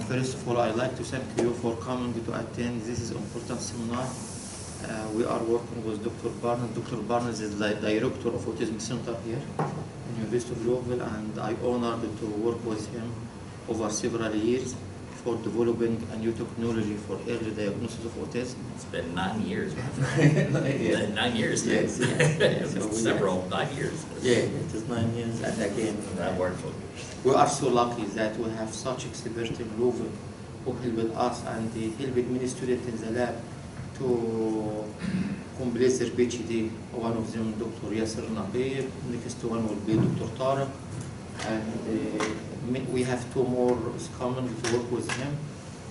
First of all, I'd like to thank you for coming to attend. This is an important seminar. We are working with Dr. Barnes. Dr. Barnes is the director of Autism Center here in University of Louisville, and I honored to work with him over several years for developing a new technology for early diagnosis of autism. It's been 9 years. Yeah. 9 years. Yes, yes. So Several, 9 years. Yeah, it is 9 years, and again, Wonderful. we are so lucky that we have such experts in Louisville who helped us, and they helped many students in the lab to complete their PhD. One of them, Dr. Yasser Naqib, next one will be Dr. Tariq, and we have 2 more coming to work with him,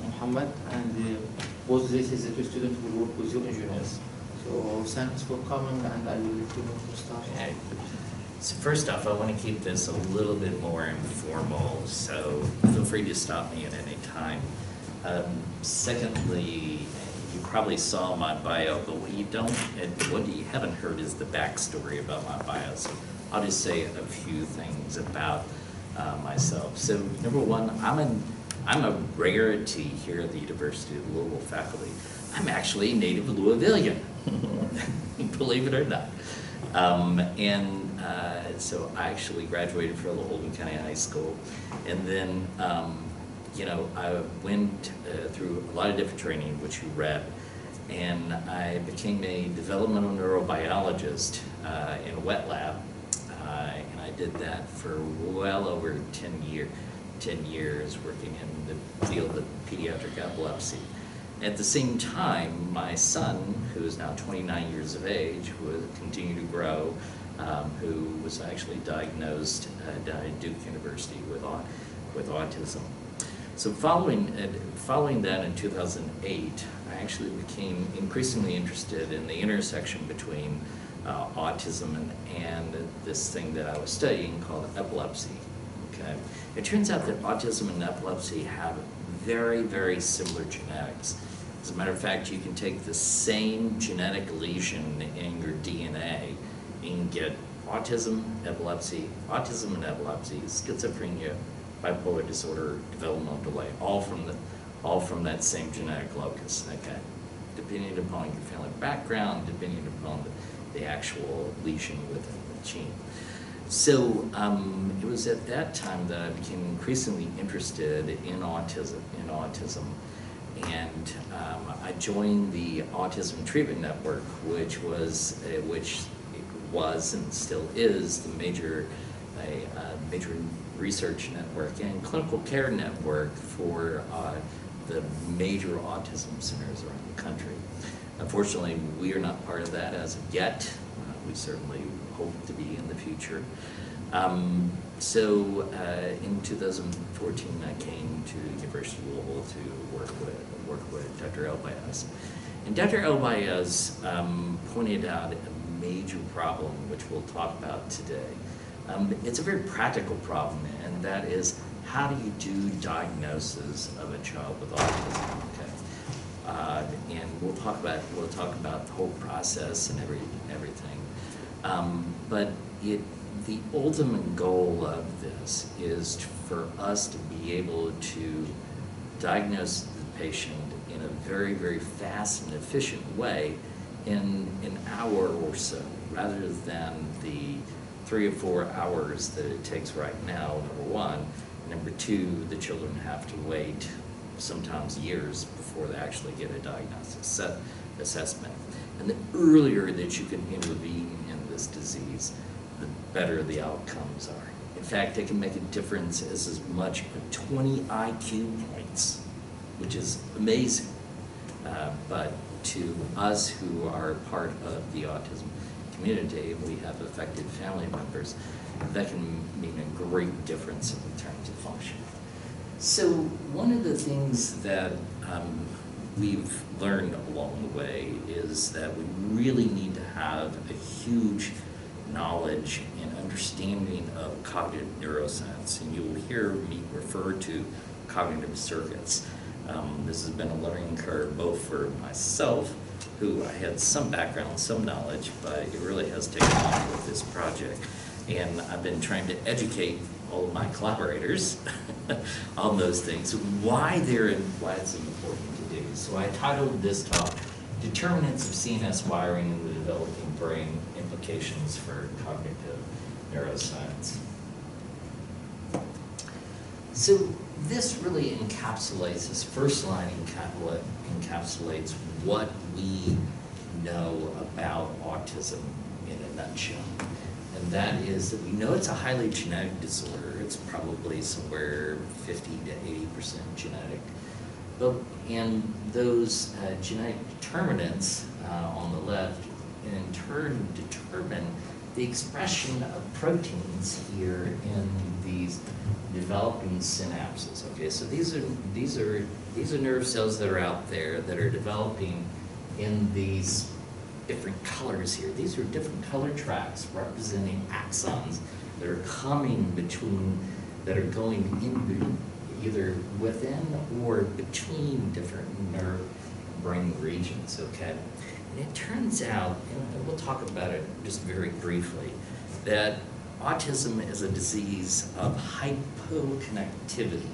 Muhammad, and both this is the 2 students who will work with you, engineers. So thanks for coming, and I will let you know to start. Okay. So first off, I want to keep this a little bit more informal, so feel free to stop me at any time. Secondly, you probably saw my bio, but what you haven't heard is the backstory about my bio. So I'll just say a few things about myself. So number one, I'm a rarity here at the University of Louisville faculty. I'm actually a native Louisvillian, believe it or not. So I actually graduated from Louisville County High School, and then I went through a lot of different training, which you read, and I became a developmental neurobiologist in a wet lab, and I did that for well over 10 years working in the field of pediatric epilepsy. At the same time, my son, who is now 29 years of age, who will continue to grow, who was actually diagnosed down at Duke University with autism. So following that in 2008, I actually became increasingly interested in the intersection between autism and this thing that I was studying called epilepsy. Okay, it turns out that autism and epilepsy have very, very similar genetics. As a matter of fact, you can take the same genetic lesion in your DNA and get autism and epilepsy, schizophrenia, bipolar disorder, developmental delay, all from that same genetic locus. Okay, depending upon your family background, depending upon the actual lesion within the gene. So it was at that time that I became increasingly interested in autism, and I joined the Autism Treatment Network, which was and still is the major research network and clinical care network for the major autism centers around the country. Unfortunately, we are not part of that as of yet. We certainly hope to be in the future. So in 2014, I came to the University of Louisville to work with Dr. El-Bayaz. And Dr. El-Bayaz pointed out a major problem, which we'll talk about today. It's a very practical problem, and that is, how do you do diagnosis of a child with autism? Okay, and we'll talk about the whole process and everything. But the ultimate goal of this is for us to be able to diagnose the patient in a very, very fast and efficient way in an hour or so, rather than the 3 or 4 hours that it takes right now, number one. Number two, the children have to wait sometimes years before they actually get a diagnosis assessment. And the earlier that you can intervene in this disease, the better the outcomes are. In fact, they can make a difference as much as 20 IQ points, which is amazing. But to us who are part of the autism community, we have affected family members, that can mean a great difference in terms of function. So one of the things that we've learned along the way is that we really need to have a huge knowledge and understanding of cognitive neuroscience, and you'll hear me refer to cognitive circuits. This has been a learning curve both for myself, who I had some background, some knowledge, but it really has taken off with this project. And I've been trying to educate all of my collaborators on those things, why it's important to do. So I titled this talk, Determinants of CNS Wiring in the Developing Brain, Implications for Cognitive Neuroscience. So this really encapsulates, this first line encapsulates what we know about autism in a nutshell. And that is that we know it's a highly genetic disorder. It's probably somewhere 50 to 80% genetic. And those genetic determinants on the left in turn determine the expression of proteins here in these developing synapses. Okay, so these are nerve cells that are out there that are developing in these different colors here. These are different color tracks representing axons that are coming between, that are going in either within or between different nerve brain regions, okay? And it turns out, and we'll talk about it just very briefly, that autism is a disease of hypoconnectivity,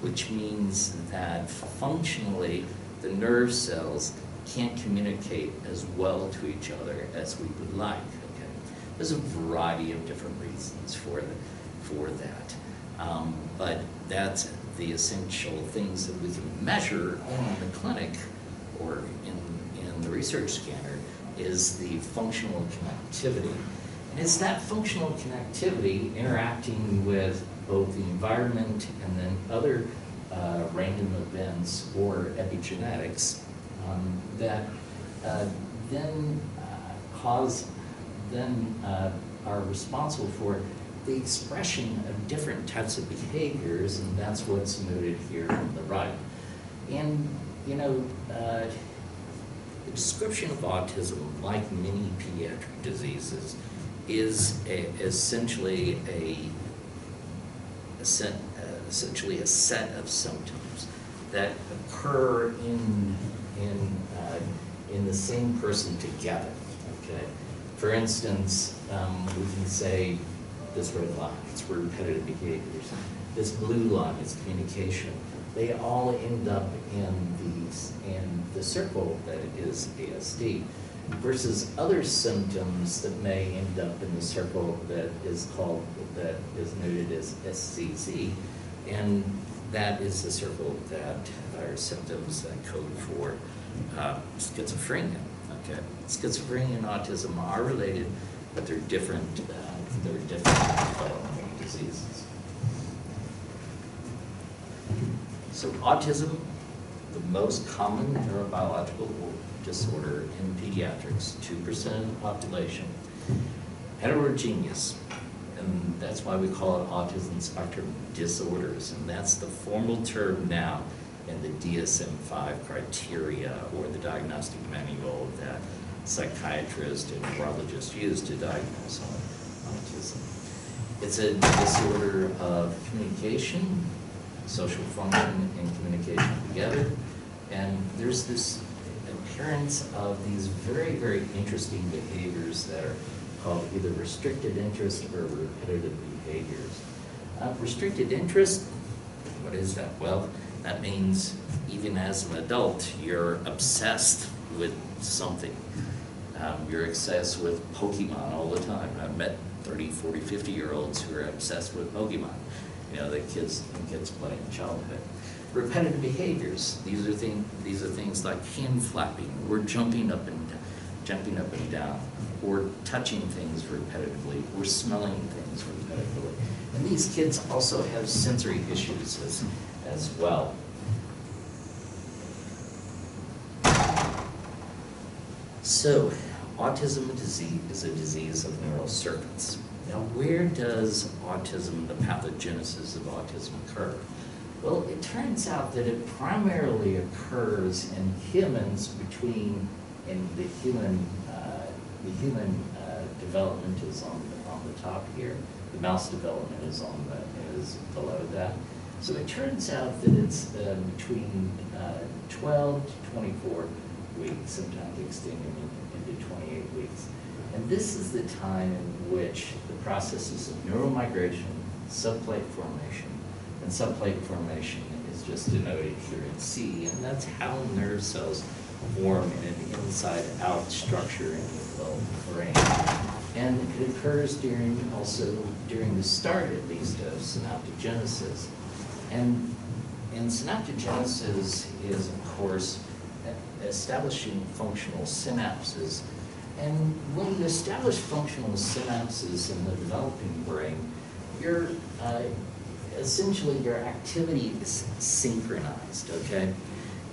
which means that functionally the nerve cells can't communicate as well to each other as we would like, okay? There's a variety of different reasons for that. But that's the essential things that we can measure in the clinic or in the research scanner is the functional connectivity. And it's that functional connectivity interacting with both the environment and then other random events or epigenetics that then are responsible for the expression of different types of behaviors, and that's what's noted here on the right. And, you know, the description of autism, like many pediatric diseases, is essentially a set of symptoms that occur in the same person together, okay? For instance, we can say this red line, it's repetitive behaviors. This blue line is communication. They all end up in the circle that is ASD, versus other symptoms that may end up in the circle that is noted as SCZ, and that is the circle that are symptoms that code for schizophrenia. Okay, schizophrenia and autism are related, but they're different. They're different developmental diseases. So autism, the most common neurobiological disorder in pediatrics, 2% of the population, heterogeneous, and that's why we call it autism spectrum disorders, and that's the formal term now in the DSM-5 criteria or the diagnostic manual that psychiatrists and neurologists use to diagnose autism. It's a disorder of communication, social function and communication together, and there's this appearance of these very, very interesting behaviors that are called either restricted interest or repetitive behaviors. Restricted interest, what is that? Well, that means even as an adult, you're obsessed with something. You're obsessed with Pokemon all the time. I've met 30, 40, 50-year-olds who are obsessed with Pokemon. You know, the kids play in childhood. Repetitive behaviors. These are things like hand flapping, or jumping up and down, or touching things repetitively, or smelling things repetitively. And these kids also have sensory issues as well. So, autism is a disease of neural circuits. Now, where does autism, the pathogenesis of autism, occur? Well, it turns out that it primarily occurs in humans and the human development is on the top here. The mouse development is below that. So it turns out that it's between 12 to 24 weeks, sometimes extending into 28 weeks. And this is the time in which the processes of neuromigration, subplate formation. And subplate formation is just denoted here in C, and that's how nerve cells form in an inside-out structure in the adult brain. And it occurs also during the start, at least, of synaptogenesis. And synaptogenesis is, of course, establishing functional synapses. And when you establish functional synapses in the developing brain, essentially your activity is synchronized, okay?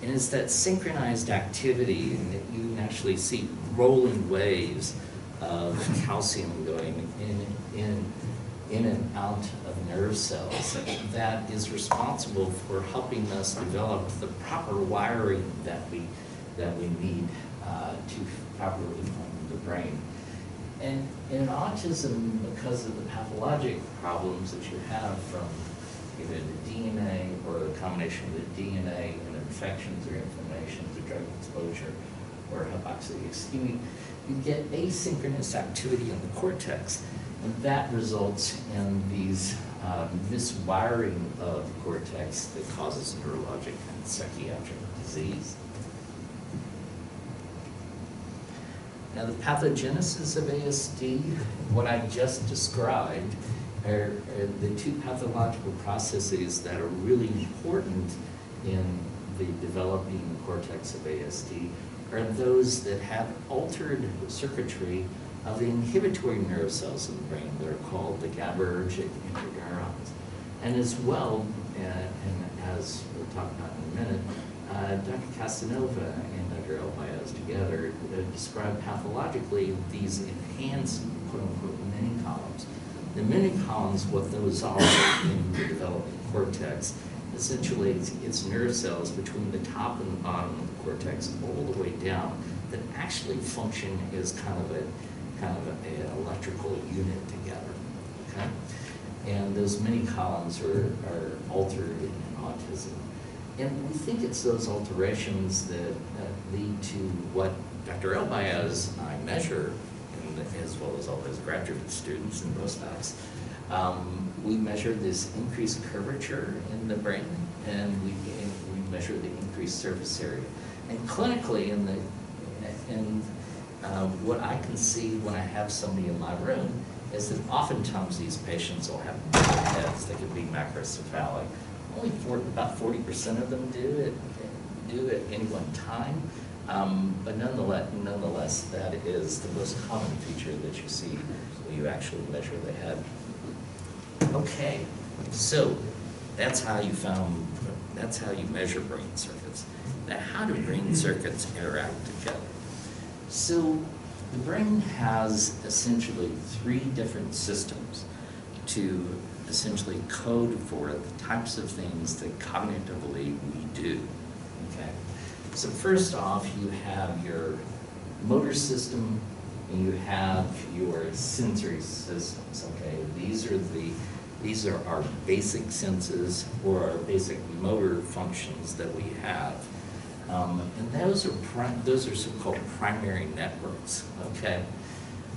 And it's that synchronized activity that you can actually see rolling waves of calcium going in and out of nerve cells that is responsible for helping us develop the proper wiring that we need to properly form the brain. And in autism, because of the pathologic problems that you have from either the DNA or the combination of the DNA and infections or inflammations or drug exposure or hypoxic ischemia, you get asynchronous activity in the cortex, and that results in these miswiring of the cortex that causes neurologic and psychiatric disease. Now, the pathogenesis of ASD, what I just described, are the two pathological processes that are really important in the developing cortex of ASD, are those that have altered circuitry of the inhibitory nerve cells in the brain that are called the GABAergic interneurons. And as well, and as we'll talk about in a minute, Dr. Casanova and Dr. Elbaez together describe pathologically these enhanced, quote-unquote, mini-columns. The mini-columns, what those are in the developing cortex, essentially it's nerve cells between the top and the bottom of the cortex all the way down that actually function as kind of an electrical unit together, okay? And those mini-columns are altered in autism. And we think it's those alterations that lead to what Dr. Elbaez and I measure, as well as all his graduate students and postdocs. We measure this increased curvature in the brain, and we measure the increased surface area. And clinically, what I can see when I have somebody in my room is that oftentimes these patients will have heads that can be macrocephalic. Only about 40% of them do at any one time, but nonetheless, that is the most common feature that you see when you actually measure the head. Okay, so that's how you measure brain circuits. Now, how do brain circuits interact together? So the brain has essentially 3 different systems to essentially code for the types of things that cognitively we do, okay? So first off, you have your motor system and you have your sensory systems, okay? These are our basic senses or our basic motor functions that we have. And those are so-called primary networks, okay?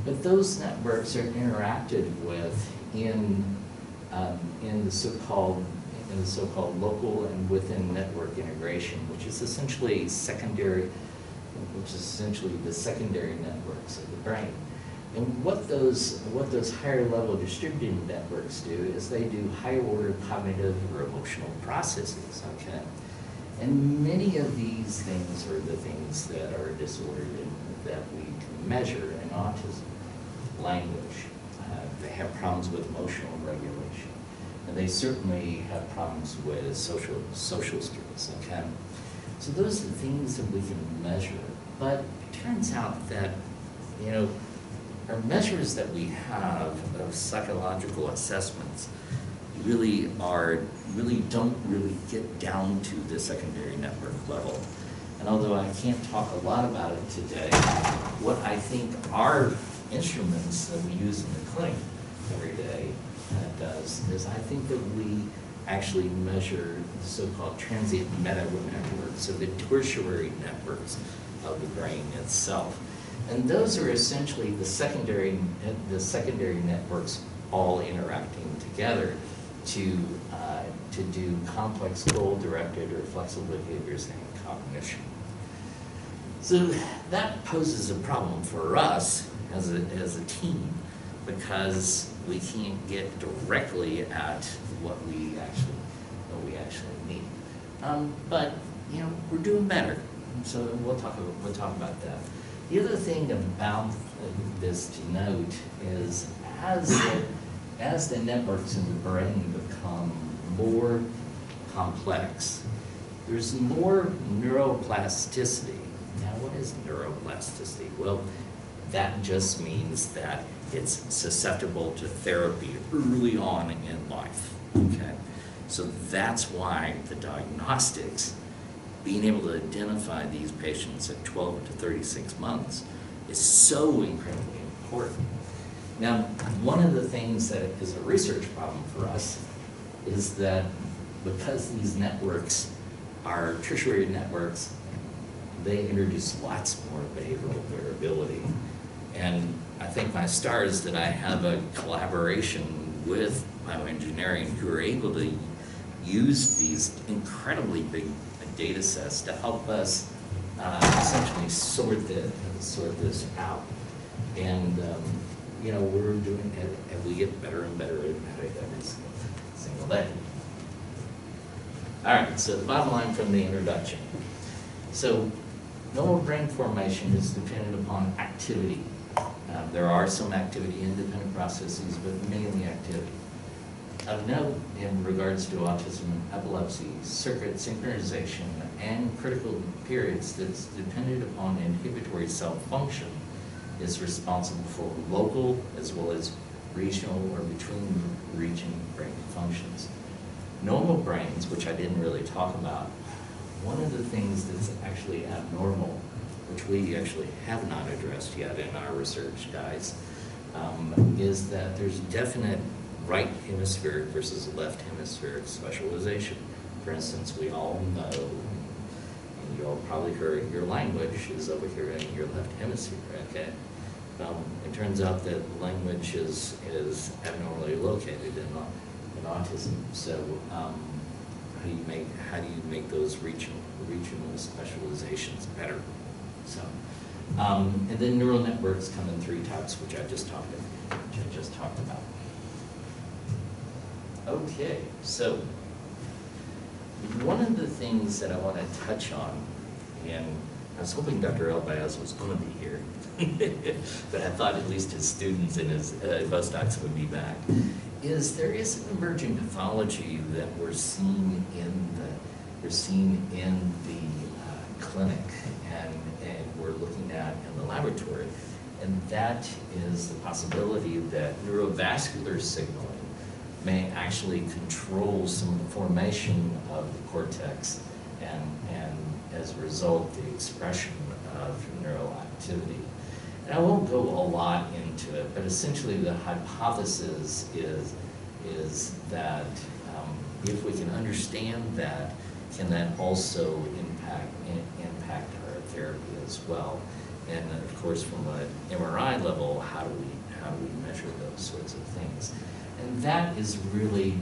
But those networks are interacted with in the so-called local and within network integration, which is essentially the secondary networks of the brain. And what those higher level distributed networks do is they do higher order cognitive or emotional processes, okay? And many of these things are the things that are disordered and that we can measure in autism. Language, they have problems with emotional regulation. And they certainly have problems with social skills, okay? So those are the things that we can measure. But it turns out that, you know, our measures that we have of psychological assessments really don't get down to the secondary network level. And although I can't talk a lot about it today, what I think our instruments that we use in the clinic every day does is I think that we actually measure the so-called transient meta-networks, so the tertiary networks of the brain itself. And those are essentially the secondary networks all interacting together to do complex goal-directed or flexible behaviors and cognition. So that poses a problem for us as a team, because we can't get directly at what we actually need. But you know, we're doing better, so we'll talk about that. The other thing about this to note is as the networks in the brain become more complex, there's more neuroplasticity. Now, what is neuroplasticity? Well, that just means that it's susceptible to therapy early on in life, okay? So that's why the diagnostics, being able to identify these patients at 12 to 36 months is so incredibly important. Now, one of the things that is a research problem for us is that because these networks are tertiary networks, they introduce lots more behavioral variability. And I think my star is that I have a collaboration with Bioengineering who are able to use these incredibly big data sets to help us essentially sort this out. And you know, we're doing it, and we get better and better at it every single day. All right, so the bottom line from the introduction. So normal brain formation is dependent upon activity. There are some activity-independent processes, but mainly activity. Of note in regards to autism and epilepsy, circuit synchronization and critical periods that's dependent upon inhibitory cell function is responsible for local as well as regional or between region brain functions. Normal brains, which I didn't really talk about, one of the things that's actually abnormal, which we actually have not addressed yet in our research, guys, is that there's definite right hemispheric versus left hemispheric specialization. For instance, we all know, and you all probably heard, your language is over here in your left hemisphere, okay? It turns out that language is abnormally located in autism. So how do you make those regional specializations better? So, and then neural networks come in 3 types, which I just talked about. Okay, so one of the things that I want to touch on, and I was hoping Dr. Elbaez was going to be here, but I thought at least his students and his postdocs would be back, is there is an emerging pathology that we're seeing in the clinic and we're looking at in the laboratory, and that is the possibility that neurovascular signaling may actually control some of the formation of the cortex and as a result the expression of neural activity. And I won't go a lot into it, but essentially the hypothesis is that if we can understand that, can that also impact our therapy as well? And of course, from an MRI level, how do we measure those sorts of things? And that is really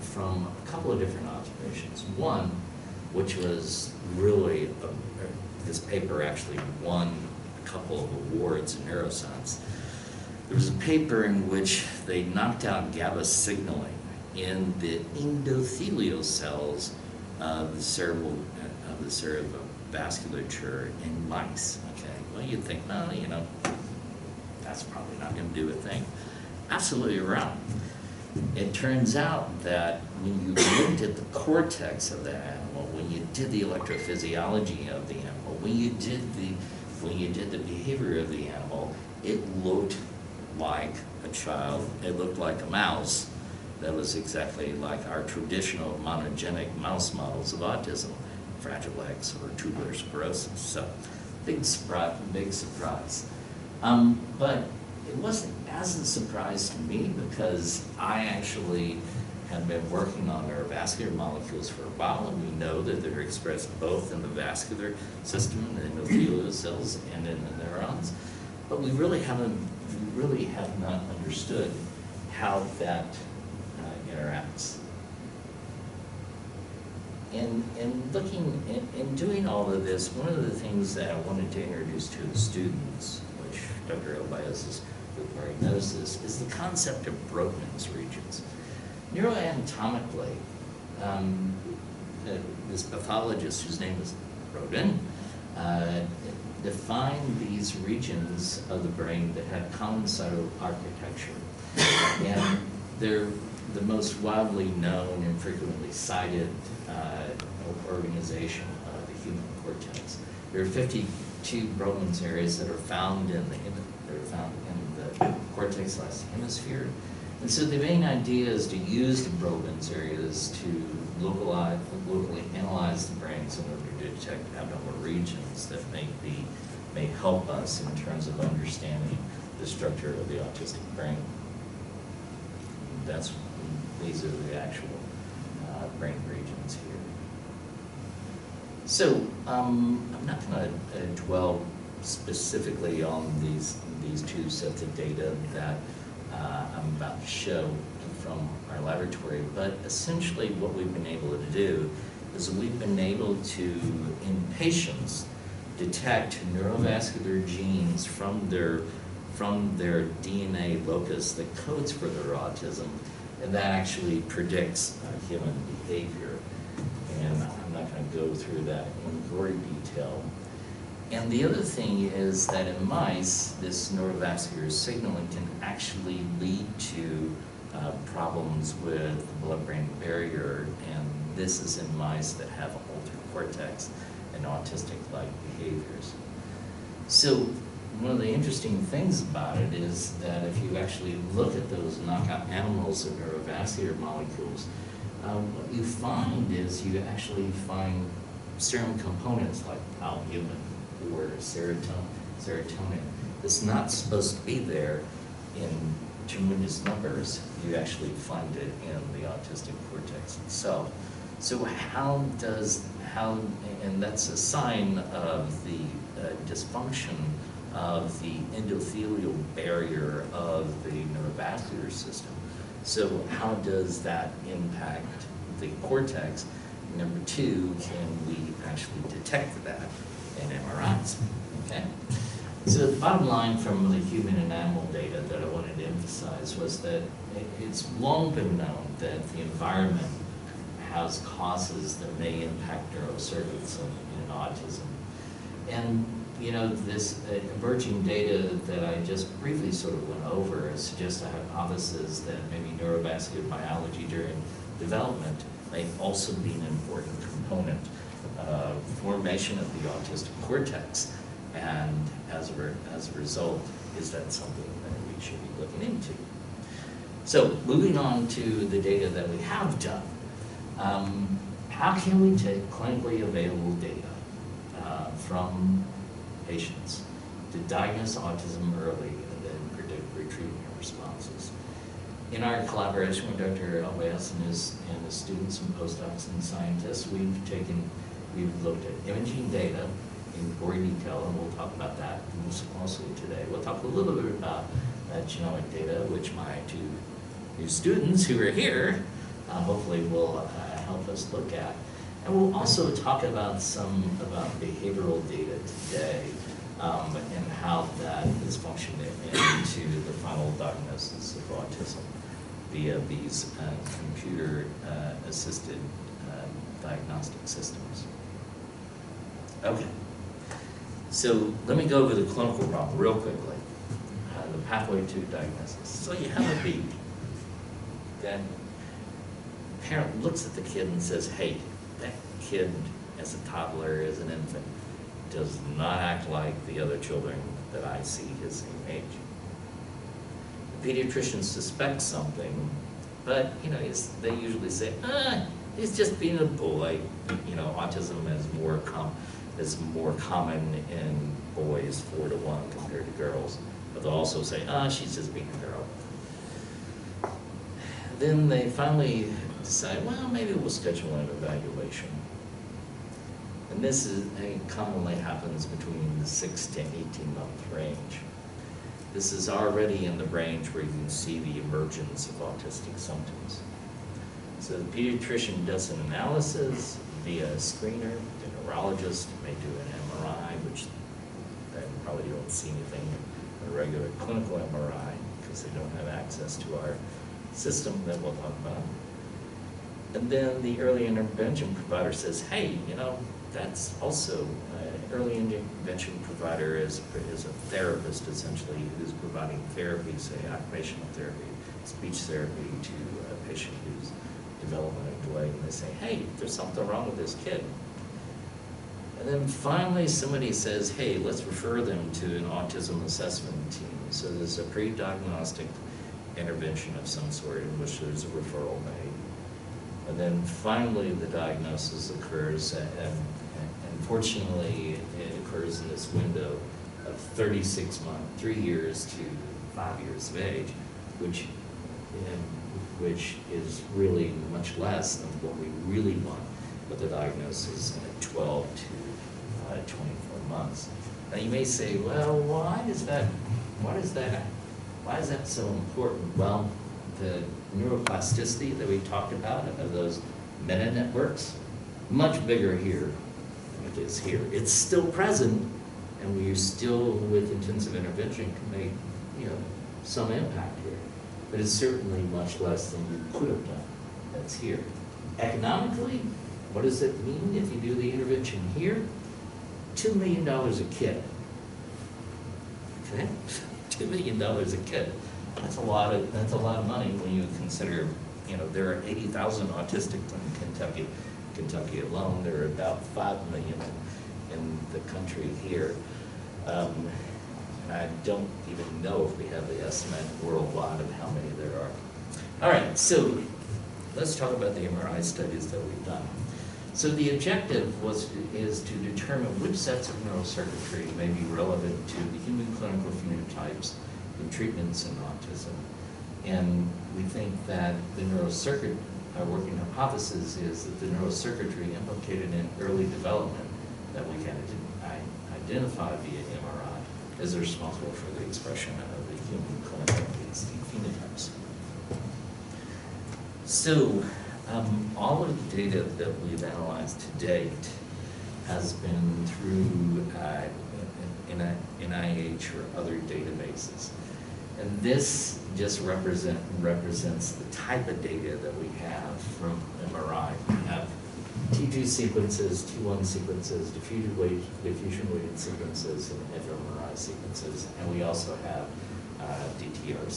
from a couple of different observations. One, which was really this paper actually won a couple of awards in neuroscience. There was a paper in which they knocked out GABA signaling in the endothelial cells of the cerebral vasculature in mice. Okay, well you'd think, well, you know, that's probably not going to do a thing. Absolutely wrong. It turns out that when you looked at the cortex of the animal, when you did the electrophysiology of the animal, when you did the behavior of the animal, it looked like a child. It looked like a mouse that was exactly like our traditional monogenic mouse models of autism, Fragile X or tuberous sclerosis. So, big surprise. But it wasn't as a surprise to me because I actually have been working on neurovascular molecules for a while, and we know that they're expressed both in the vascular system, in the endothelial cells, and in the neurons. But we really haven't we really have not understood how that interacts. In doing all of this, one of the things that I wanted to introduce to the students, which Dr. Elbaez already knows this, is the concept of Brodmann's regions. Neuroanatomically, this pathologist, whose name is Brodmann, defined these regions of the brain that have common cytoarchitecture. And they're the most widely known and frequently cited organization of the human cortex. There are 52 Brodmann's areas that are found in the cortex last hemisphere. And so the main idea is to use the Brodmann's areas to locally analyze the brains in order to detect abnormal regions that may help us in terms of understanding the structure of the autistic brain. These are the actual brain regions here. So I'm not going to dwell specifically on these two sets of data that I'm about to show from our laboratory, but essentially what we've been able to do is we've been able to, in patients, detect neurovascular genes from their DNA locus that codes for their autism, and that actually predicts human behavior. And I'm not going to go through that in gory detail. And the other thing is that in mice, this neurovascular signaling can actually lead to problems with the blood-brain barrier, and this is in mice that have altered cortex and autistic-like behaviors. So one of the interesting things about it is that if you actually look at those knockout animals of neurovascular molecules, what you find is you actually find serum components like albumin or serotonin that's not supposed to be there in tremendous numbers. You actually find it in the autistic cortex itself. So and that's a sign of the dysfunction of the endothelial barrier of the neurovascular system. So how does that impact the cortex? Number two, can we actually detect that in MRIs? Okay. So the bottom line from the human and animal data that I wanted to emphasize was that it's long been known that the environment has causes that may impact neurocircuits in autism. And you know, this emerging data that I just briefly sort of went over suggests a hypothesis that maybe neurovascular biology during development may also be an important component of formation of the autistic cortex. And as a result, is that something that we should be looking into? So moving on to the data that we have done, how can we take clinically available data from patients to diagnose autism early and then predict retreatment responses? In our collaboration with Dr. Elbaez and his students and postdocs and scientists, we've looked at imaging data in gory detail, and we'll talk about that also today. We'll talk a little bit about genomic data, which my two new students who are here hopefully will help us look at. And we'll also talk about behavioral data today and how that is functioning into the final diagnosis of autism via these computer-assisted diagnostic systems. Okay, so let me go over the clinical problem real quickly. The pathway to diagnosis. So you have a baby. Then parent looks at the kid and says, hey, that kid as a toddler, as an infant, does not act like the other children that I see his same age. The pediatrician suspects something, but you know, they usually say, he's just being a boy. You know, autism is more common in boys 4 to 1 compared to girls. But they'll also say, she's just being a girl. Then they finally decide, well, maybe we'll schedule an evaluation. And this commonly happens between the 6 to 18 month range. this is already in the range where you can see the emergence of autistic symptoms. So the pediatrician does an analysis via a screener. The neurologist may do an MRI, which they probably don't see anything in a regular clinical MRI because they don't have access to our system that we'll talk about. And then the early intervention provider says, hey, you know, that's also an early intervention provider is a therapist, essentially, who's providing therapy, say occupational therapy, speech therapy to a patient who's developmentally delayed, and they say, hey, there's something wrong with this kid. And then finally somebody says, hey, let's refer them to an autism assessment team. So there's a pre-diagnostic intervention of some sort in which there's a referral made. And then finally the diagnosis occurs, and unfortunately it occurs in this window of 36 months, 3 years to 5 years of age, which is really much less than what we really want with the diagnosis at 12 to 24 months. Now you may say, well, why is that so important? Well, the neuroplasticity that we talked about of those meta networks, much bigger here than it is here. It's still present, and we still, with intensive intervention, can make, you know, some impact here. But it's certainly much less than you could have done that's here. Economically, what does it mean if you do the intervention here? $2 million a kid. Okay? $2 million a kid. That's a lot of money when you consider, you know, there are 80,000 autistics in Kentucky alone. There are about 5 million in the country here. And I don't even know if we have the estimate worldwide of how many there are. All right, so let's talk about the MRI studies that we've done. So the objective is to determine which sets of neurocircuitry may be relevant to the human clinical phenotypes in treatments in autism. And we think that the our working hypothesis is that the neurocircuitry implicated in early development that we can identify via MRI is responsible for the expression of the human clinical phenotypes. So, all of the data that we've analyzed to date has been through NIH or other databases. And this just represents the type of data that we have from MRI. We have T2 sequences, T1 sequences, diffusion-weighted sequences, and fMRI sequences, and we also have DTR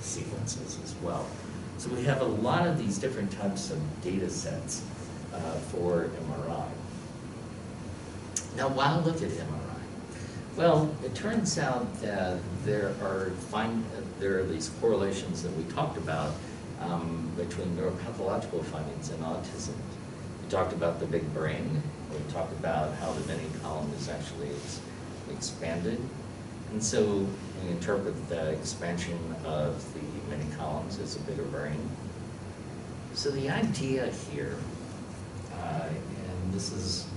sequences as well. So we have a lot of these different types of data sets for MRI. Now, why look at MRI? Well, it turns out that there are these correlations that we talked about between neuropathological findings and autism. We talked about the big brain. We talked about how the many column is actually expanded. And so we interpret the expansion of the many columns as a bigger brain. So the idea here, and this is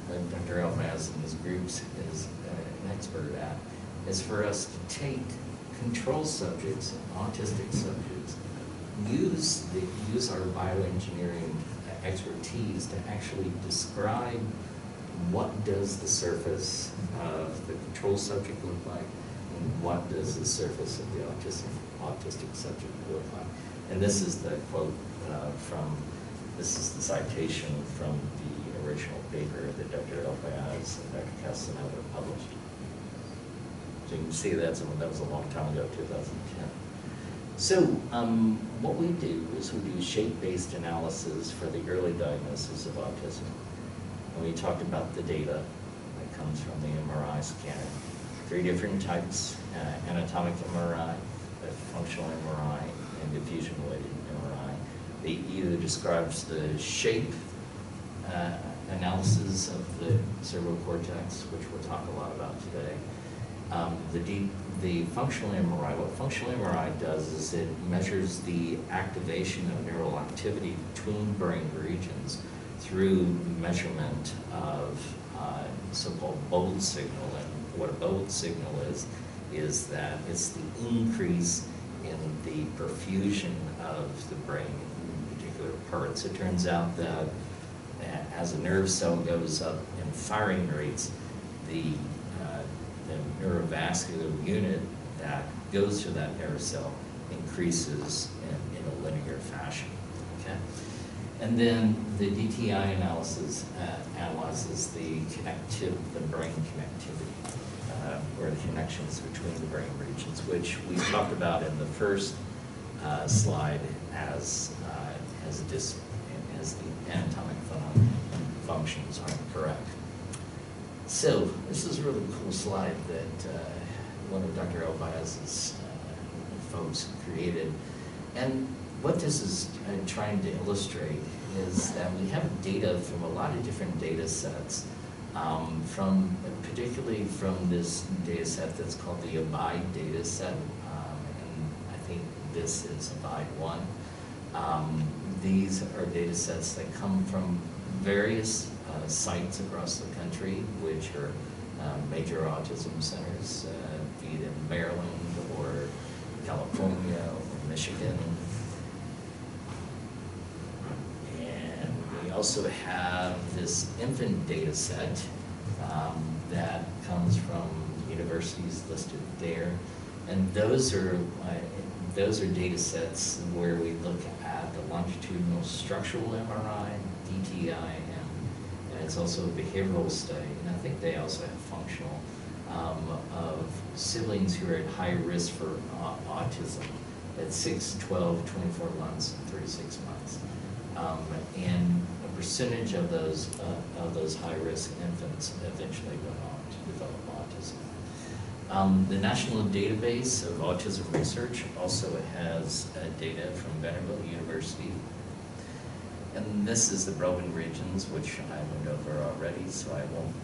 what Dr. Elbaz and his groups is an expert at, is for us to take control subjects, autistic subjects, use our bioengineering expertise to actually describe what does the surface of the control subject look like, and what does the surface of the autistic subject look like. And this is the quote this is the citation from the original paper that Dr. Elbaz and Dr. Castaneda published. So you can see that was a long time ago, 2010. So what we do is we do shape-based analysis for the early diagnosis of autism. And we talked about the data that comes from the MRI scanner. 3 different types, anatomic MRI, functional MRI, and diffusion-weighted MRI. They either describes the shape analysis of the cerebral cortex, which we'll talk a lot about today. The functional MRI, what functional MRI does is it measures the activation of neural activity between brain regions through measurement of so-called bold signal. And what a bold signal is is that it's the increase in the perfusion of the brain in particular parts. It turns out that as a nerve cell goes up in firing rates, the neurovascular unit that goes to that nerve cell increases in a linear fashion. Okay? And then the DTI analysis analyzes the brain connectivity, or the connections between the brain regions, which we talked about in the first slide as the anatomic functions aren't correct. So this is a really cool slide that one of Dr. Elbaez's folks created. And what this is trying to illustrate is that we have data from a lot of different data sets, particularly from this data set that's called the ABIDE data set, and I think this is ABIDE 1. These are data sets that come from various sites across the country, which are major autism centers, be it in Maryland or California or Michigan. And we also have this infant data set that comes from universities listed there. And those are data sets where we look at the longitudinal structural MRI, DTI, and it's also a behavioral study, and I think they also have functional, of siblings who are at high risk for autism at 6, 12, 24 months, and 36 months. And a percentage of those high-risk infants eventually went on to develop autism. The National Database of Autism Research also has data from Vanderbilt University. And this is the Broken regions, which I went over already, so I won't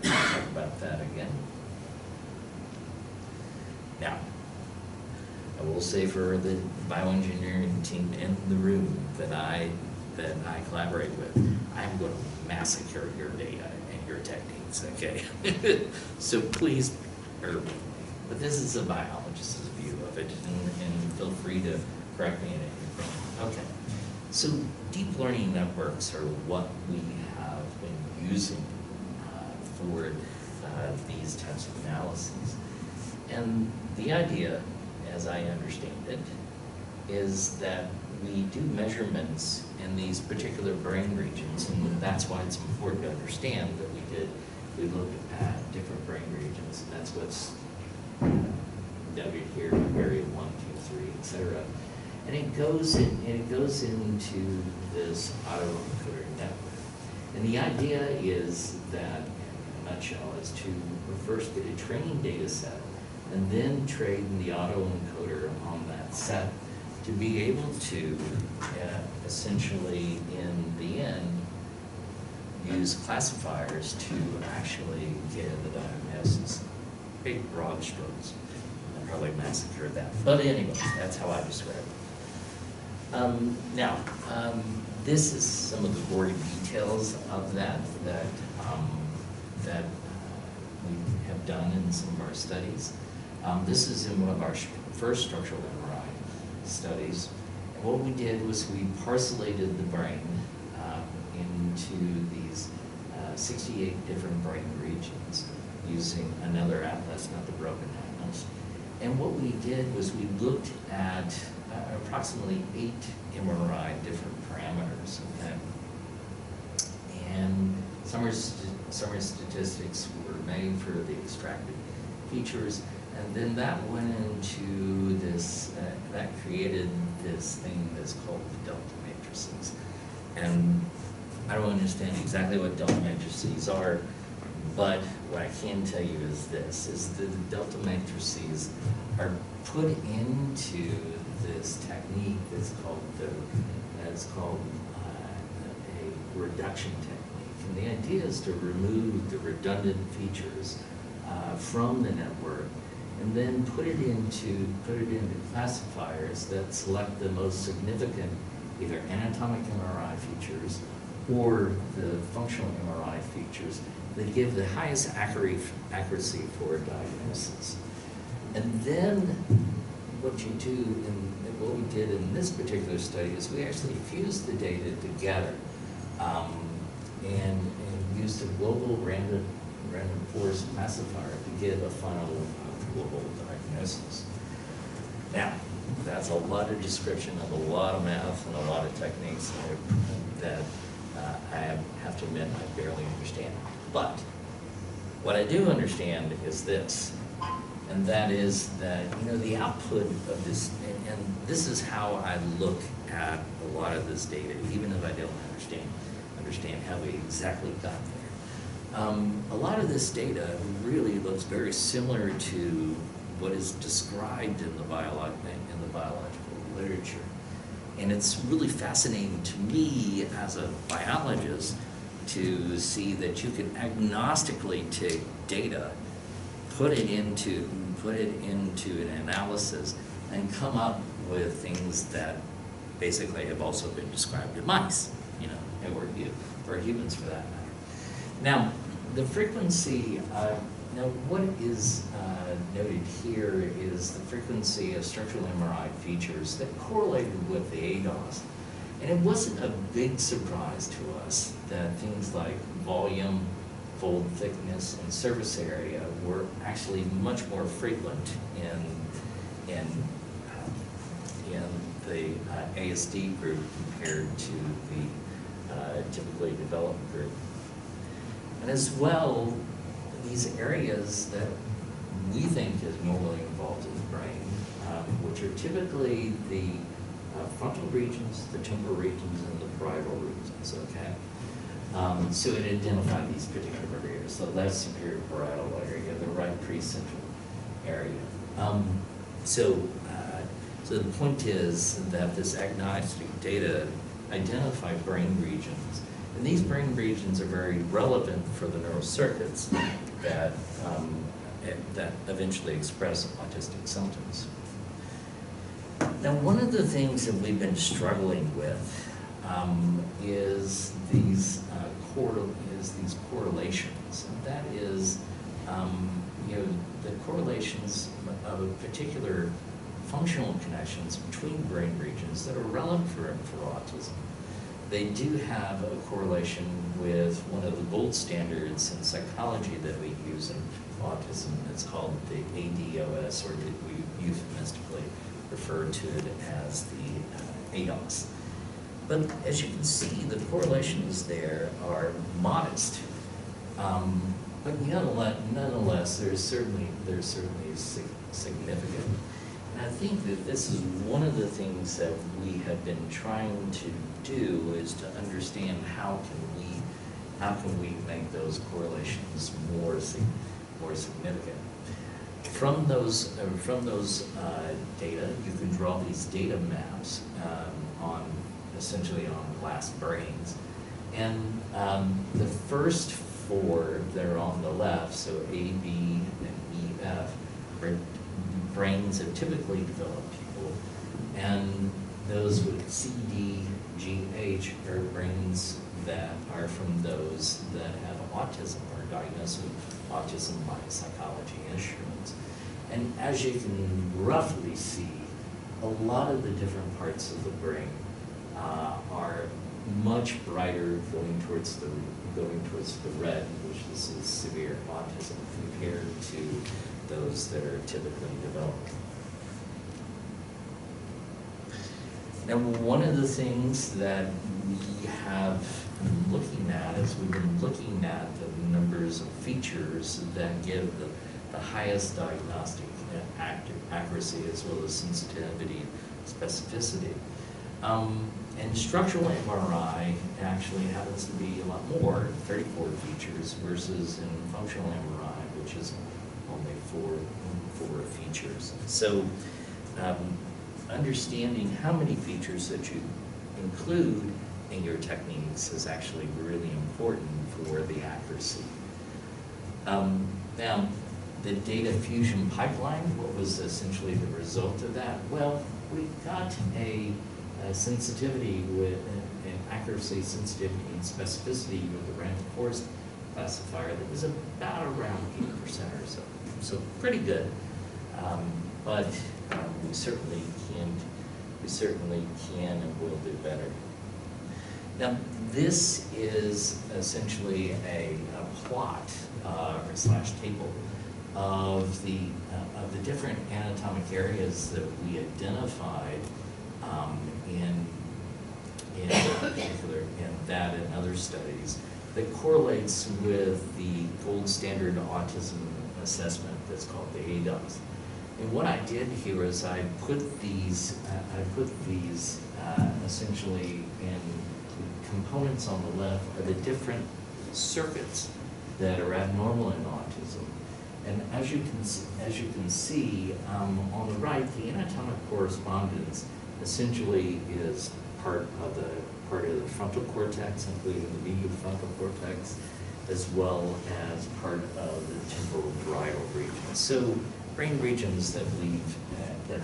talk about that again. Now, I will say for the bioengineering team in the room that I collaborate with, I'm going to massacre your data and your techniques, okay? So please, but this is a biologist's view of it, and feel free to correct me in anything. Okay, so deep learning networks are what we have been using for these types of analyses. And the idea, as I understand it, is that we do measurements in these particular brain regions, and that's why it's important to understand that we looked at different brain regions, and that's what's noted here, area 1, 2, 3, etc. And it goes into this autoencoder network. And the idea is that, in a nutshell, is to first get a training data set and then train the autoencoder on that set to be able to essentially, in the end, use classifiers to actually get the diagnosis. Big, broad strokes. I probably massacred that. But anyway, that's how I describe it. Now, this is some of the gory details of that we have done in some of our studies. This is in one of our first structural MRI studies. And what we did was we parcellated the brain into these 68 different brain regions using another atlas, not the broken atlas. And what we did was we looked at approximately 8 MRI different parameters, okay? And summary statistics were made for the extracted features, and then that went into this, that created this thing that's called delta matrices. And I don't understand exactly what delta matrices are, but what I can tell you is this, is that the delta matrices are put into this technique that's called a reduction technique. And the idea is to remove the redundant features from the network and then put it into classifiers that select the most significant either anatomic MRI features or the functional MRI features that give the highest accuracy for diagnosis. And then what you do, and what we did in this particular study is we actually fused the data together and used a global random forest classifier to get a final global diagnosis. Now, that's a lot of description of a lot of math and a lot of techniques that I have to admit I barely understand. But what I do understand is this, and that is that, the output of this, and this is how I look at a lot of this data, even if I don't understand how we exactly got there. A lot of this data really looks very similar to what is described in the biological literature. And it's really fascinating to me as a biologist to see that you can agnostically take data, put it into an analysis, and come up with things that basically have also been described in mice, or humans for that matter. Now, the frequency, what is noted here is the frequency of structural MRI features that correlated with the ADOS. And it wasn't a big surprise to us that things like volume, fold thickness, and surface area were actually much more frequent in the ASD group compared to the typically developed group. And as well, these areas that we think is normally involved in the brain, which are typically the frontal regions, the temporal regions, and the parietal regions, okay? So it identified these particular areas, the left superior parietal area, the right precentral area. So the point is that this agnostic data identify brain regions, and these brain regions are very relevant for the neural circuits that eventually express autistic symptoms. Now, one of the things that we've been struggling with is these correlations, and that is the correlations of particular functional connections between brain regions that are relevant for autism. They do have a correlation with one of the gold standards in psychology that we use in autism. It's called the ADOS, or we euphemistically refer to it as the ADOS. But as you can see, the correlations there are modest. But nonetheless, they're certainly significant. And I think that this is one of the things that we have been trying to do, is to understand how can we make those correlations more significant. From those data, you can draw these data maps essentially on glass brains, and the first four that are on the left, so A, B, and E, F, are brains of typically developed people, and those with C, D, G, H are brains that are from those that have autism or diagnosed with autism by psychology instruments. And as you can roughly see, a lot of the different parts of the brain are much brighter going towards the red, which is severe autism, compared to those that are typically developed. Now, one of the things that we have been looking at is we've been looking at the numbers of features that give the highest diagnostic accuracy, as well as sensitivity and specificity. And structural MRI actually happens to be a lot more, 34 features, versus in functional MRI, which is only four features. So understanding how many features that you include in your techniques is actually really important for the accuracy. Now, the data fusion pipeline, what was essentially the result of that? Well, we got a sensitivity with an accuracy, sensitivity, and specificity with the random forest classifier that was about around 80% or so. So pretty good. but we certainly can and will do better. Now, this is essentially a plot or slash table of the different anatomic areas that we identified in particular in that and other studies that correlates with the gold standard autism assessment that's called the ADOS. And what I did here is I put these essentially in components on the left are the different circuits that are abnormal in autism. And as you can see on the right, the anatomic correspondence essentially is part of the frontal cortex, including the medial frontal cortex, as well as part of the temporal parietal region. So brain regions that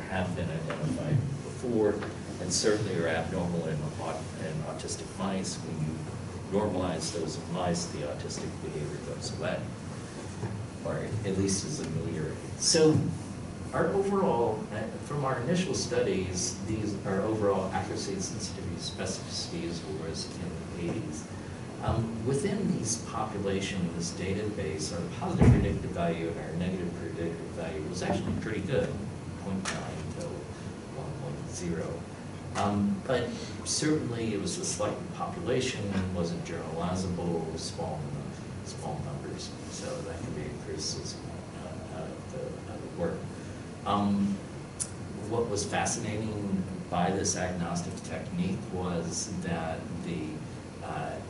have been identified before, and certainly are abnormal in autistic mice. When you normalize those in mice, the autistic behavior goes away, or at least is ameliorated. So our overall, from our initial studies, our overall accuracy, sensitivity, specificity was in the 80s. Within these population, this database, our positive predictive value and our negative predictive value was actually pretty good, 0.9 to 1.0. But certainly it was a slight population, wasn't generalizable, small numbers, so that can be a criticism of the work. What was fascinating by this agnostic technique was that the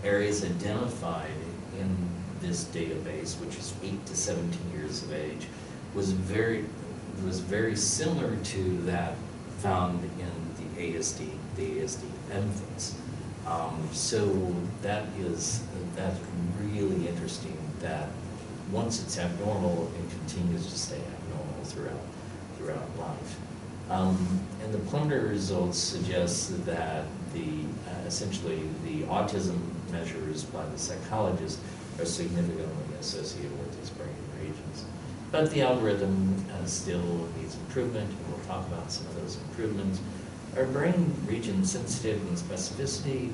areas identified in this database, which is 8 to 17 years of age, was very similar to that found in the ASD infants. So that's really interesting that once it's abnormal, it continues to stay abnormal throughout life. And the preliminary results suggest that essentially the autism measures by the psychologist are significantly associated with these brain regions. But the algorithm still needs improvement, and we'll talk about some of those improvements. Our brain region sensitivity and specificity,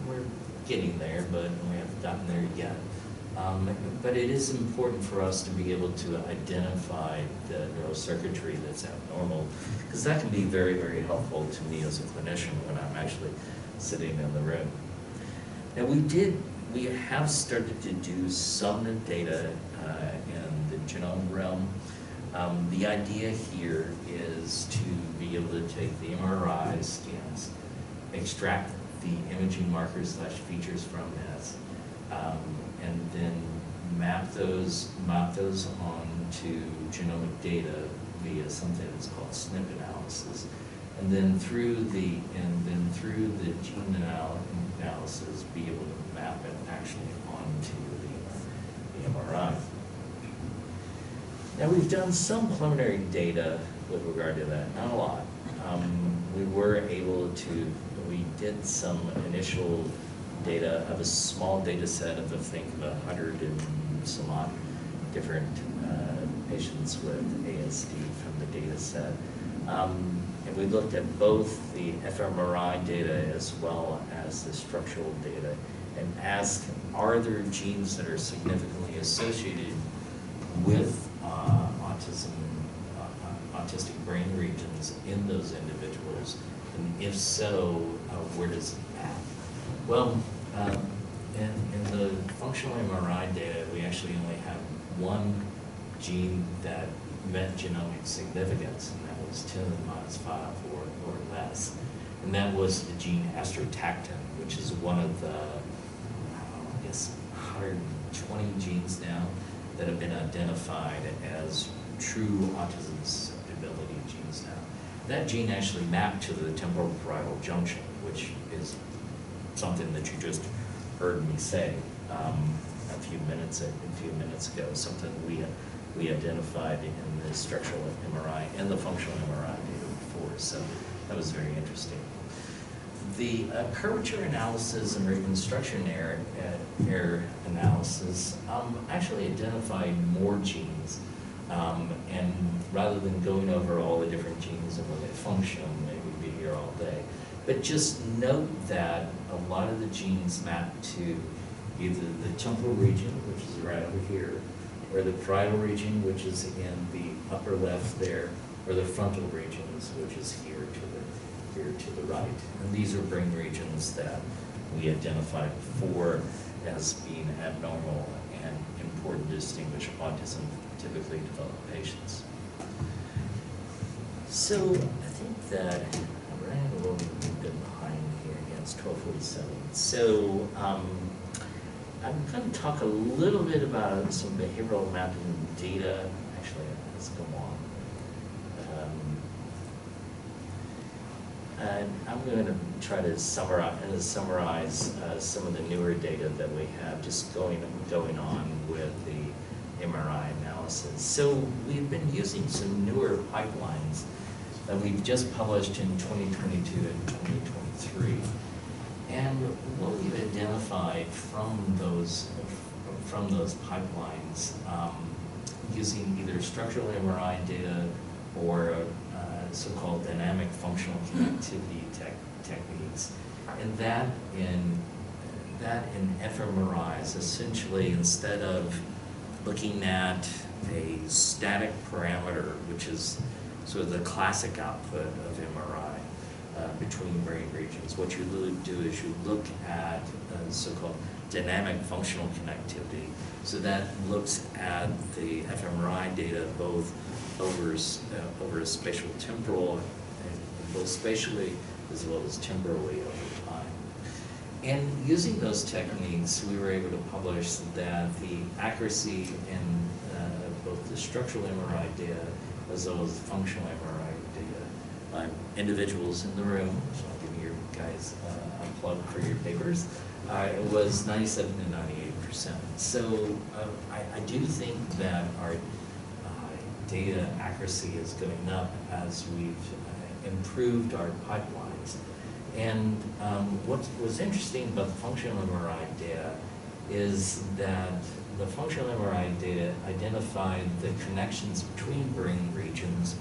we're getting there, but we haven't gotten there yet. But it is important for us to be able to identify the neurocircuitry that's abnormal, because that can be very, very helpful to me as a clinician when I'm actually sitting in the room. Now we have started to do some data in the genome realm. The idea here is to be able to take the MRI scans, extract the imaging markers / features from this, and then map those onto genomic data via something that's called SNP analysis, and then through the gene analysis, be able to map it actually onto the MRI. Now we've done some preliminary data with regard to that, not a lot. We did some initial data of a small data set of, I think, 100 and some odd different patients with ASD from the data set. And we looked at both the fMRI data as well as the structural data and asked, are there genes that are significantly associated with autistic brain regions in those individuals? And if so, where does it map? Well, in the functional MRI data, we actually only have one gene that met genomic significance, and that was 10 to the minus 5 or less. And that was the gene astrotactin, which is one of the, I guess, 120 genes now that have been identified as true autism susceptibility genes now. That gene actually mapped to the temporal parietal junction, which is something that you just heard me say a few minutes ago, something we identified in the structural MRI and the functional MRI data before, so that was very interesting. The curvature analysis and reconstruction error analysis actually identified more genes And rather than going over all the different genes and when they function, maybe we'd be here all day. But just note that a lot of the genes map to either the temporal region, which is right over here, or the parietal region, which is in the upper left there, or the frontal regions, which is here to the right. And these are brain regions that we identified before as being abnormal and important to distinguish autism typically developed patients. So I think that I'm running a little bit behind here. Again, it's 12:47. So I'm going to talk a little bit about some behavioral mapping data. Actually, let's go on. And I'm going to try to summarize some of the newer data that we have just going on with the MRI analysis. So we've been using some newer pipelines that we've just published in 2022 and 2023. And what we've identified from those pipelines, using either structural MRI data or so-called dynamic functional connectivity techniques, and that in fMRIs, essentially, instead of looking at a static parameter, which is sort of the classic output of MRI between brain regions, what you do is you look at so-called dynamic functional connectivity. So that looks at the fMRI data both over a spatial temporal, both spatially as well as temporally over time. And using those techniques, we were able to publish that the accuracy in both the structural MRI data as well as the functional MRI data, individuals in the room, so I'll give you guys a plug for your papers, it was 97 to 98%. So I do think that our data accuracy is going up as we've improved our pipelines. And what was interesting about the functional MRI data is that the functional MRI data identified the connections between brain regions.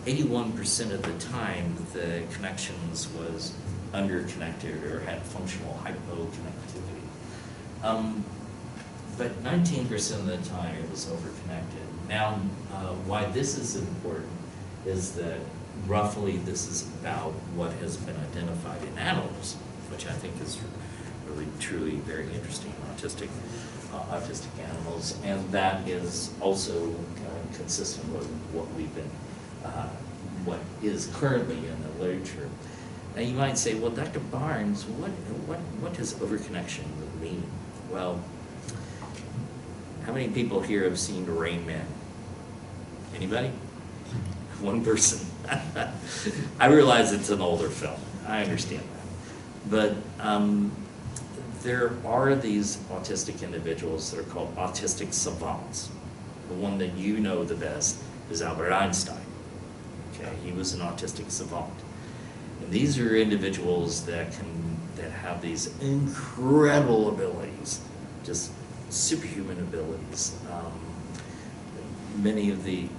81% of the time, the connections was underconnected or had functional hypoconnectivity. But 19% of the time, it was overconnected. Now, why this is important is that roughly this is about what has been identified in animals, which I think is really, truly very interesting in autistic animals, and that is also consistent with what we've been, what is currently in the literature. Now you might say, well, Dr. Barnes, what does overconnection mean? Well, how many people here have seen Rain Man? Anybody? One person. I realize it's an older film. I understand that. But there are these autistic individuals that are called autistic savants. The one that you know the best is Albert Einstein. Okay, he was an autistic savant. And these are individuals that have these incredible abilities, just superhuman abilities. Many of the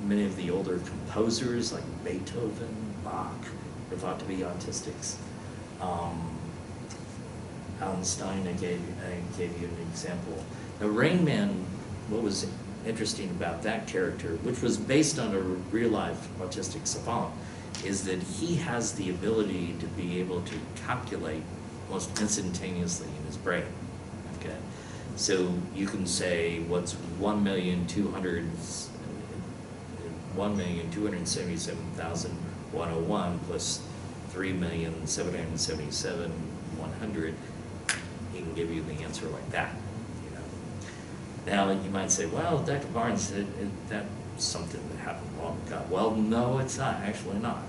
older composers like Beethoven, Bach, are thought to be autistics. Einstein, I gave you an example. Now, Rain Man, what was interesting about that character, which was based on a real-life autistic savant, is that he has the ability to be able to calculate almost instantaneously in his brain. Okay, so you can say what's 1,277,101 plus 3,777,100. He can give you the answer like that. You know. Now you might say, well, Dr. Barnes, that's something that happened long ago. Well, no, it's not. Actually, not.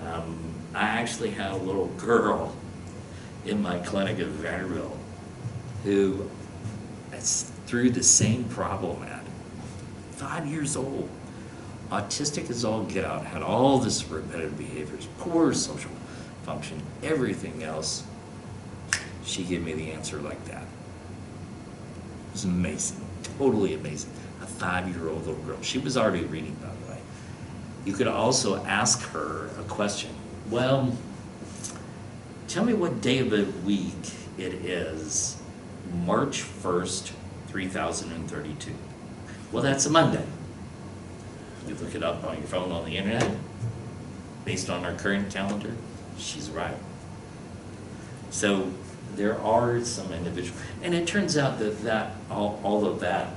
I actually had a little girl in my clinic at Vanderbilt who threw the same problem at 5 years old. Autistic as all get out, had all this repetitive behaviors, poor social function, everything else. She gave me the answer like that. It was amazing, totally amazing. a 5-year-old little girl. She was already reading, by the way. You could also ask her a question. Well, tell me what day of the week it is, March 1st, 3032. Well, that's a Monday. You look it up on your phone on the internet, based on our current calendar, she's right. So there are some individual, and it turns out that all of that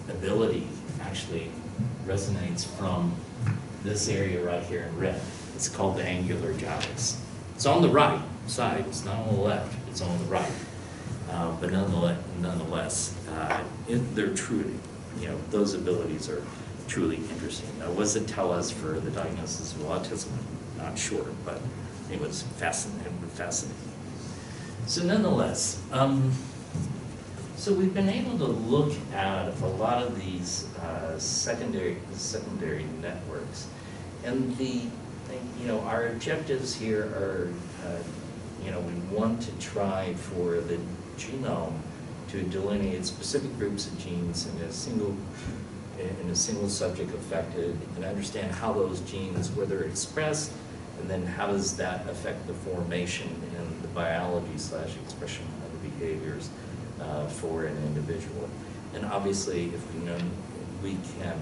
ability actually resonates from this area right here in red. It's called the angular gyrus. It's on the right side, it's not on the left, it's on the right. But nonetheless, they're truly, those abilities are truly interesting. Now, what does it tell us for the diagnosis of autism? Not sure, but it was fascinating. So nonetheless, so we've been able to look at a lot of these secondary networks, and our objectives here are, we want to try for the genome to delineate specific groups of genes in a single subject affected, and understand how those genes, where they're expressed, and then how does that affect the formation and the biology/expression of the behaviors for an individual. And obviously, if we can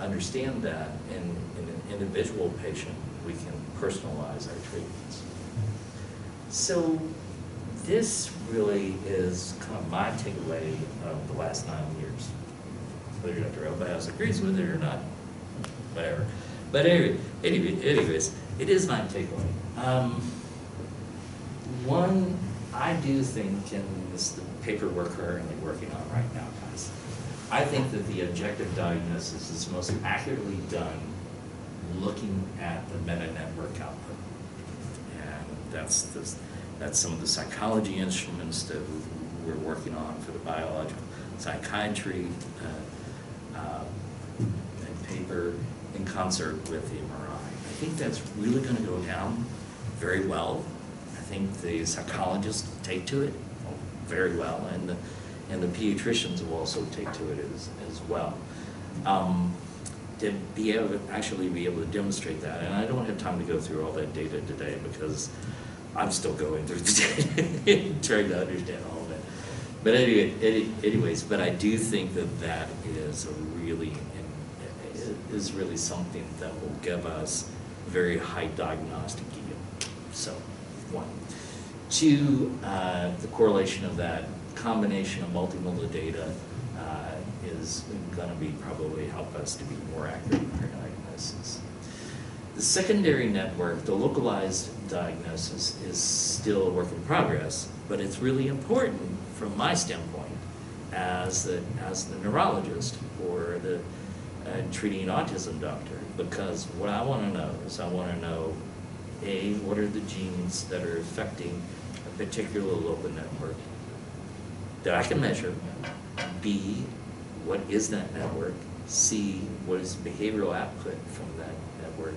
understand that in an individual patient, we can personalize our treatments. So this really is kind of my takeaway of the last 9 years. Whether Dr. Elbaez agrees with it or not, whatever. But anyways, it is my takeaway. One, I do think, and this is the paper we're currently working on right now, guys, I think that the objective diagnosis is most accurately done looking at the meta-network output. And that's some of the psychology instruments that we're working on for the biological psychiatry and paper in concert with the MRI. I think that's really going to go down very well. I think the psychologists take to it very well, and the pediatricians will also take to it as well. To be able to demonstrate that, and I don't have time to go through all that data today because I'm still going through the data, trying to understand all of it. But anyways, but I do think that is really something that will give us very high diagnostic yield. So, 1. 2, the correlation of that combination of multimodal data is going to be probably help us to be more accurate in our diagnosis. The secondary network, the localized diagnosis, is still a work in progress, but it's really important from my standpoint as the neurologist or the treating autism doctor, because what I want to know is A, what are the genes that are affecting a particular local network that I can measure, B, what is that network, C, what is the behavioral output from that network,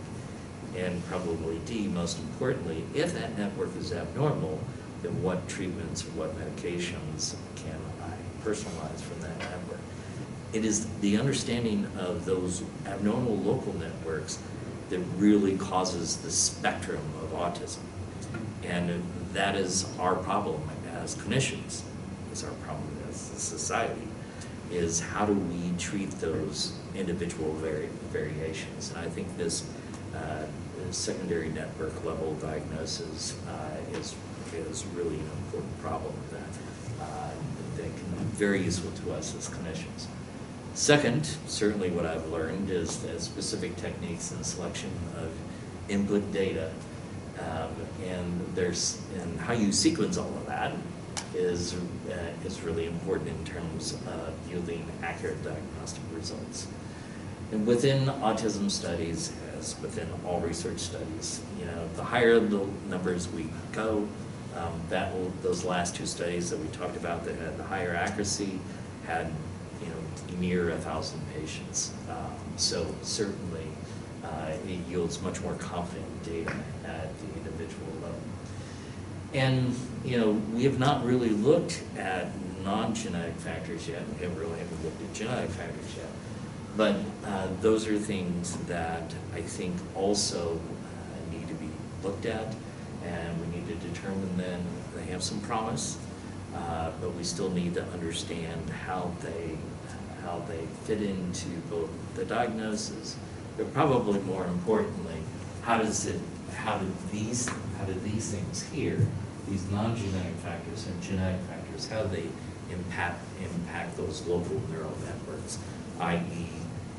and probably D, most importantly, if that network is abnormal, then what treatments or what medications can I personalize from that network? It is the understanding of those abnormal local networks that really causes the spectrum of autism. And that is our problem as clinicians, is our problem as a society, is how do we treat those individual variations. And I think this secondary network level diagnosis is really an important problem that can be very useful to us as clinicians. Second, certainly what I've learned is that specific techniques in selection of input data, and how you sequence all of that is really important in terms of yielding accurate diagnostic results. And within autism studies, as within all research studies, the higher the numbers we go, those last 2 studies that we talked about that had the higher accuracy had near 1,000 patients. So certainly it yields much more confident data at the individual level. And, you know, we have not really looked at non-genetic factors yet. We haven't looked at genetic factors yet. But those are things that I think also need to be looked at, and we need to determine then they have some promise, but we still need to understand how they fit into both the diagnosis, but probably more importantly, how do these things here, these non-genetic factors and genetic factors, how they impact those local neural networks, i.e.,